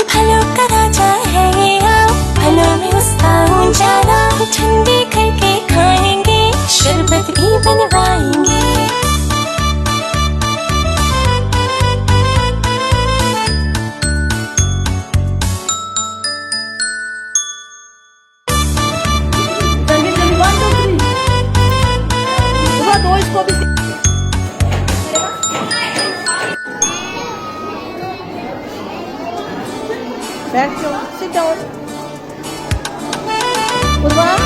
फलों का राजा है ये आम, फलों में उसका ऊंचा नाम। ठंडी करके खाएंगे, शरबत भी बनवाएंगे। Back to sit down. Good one.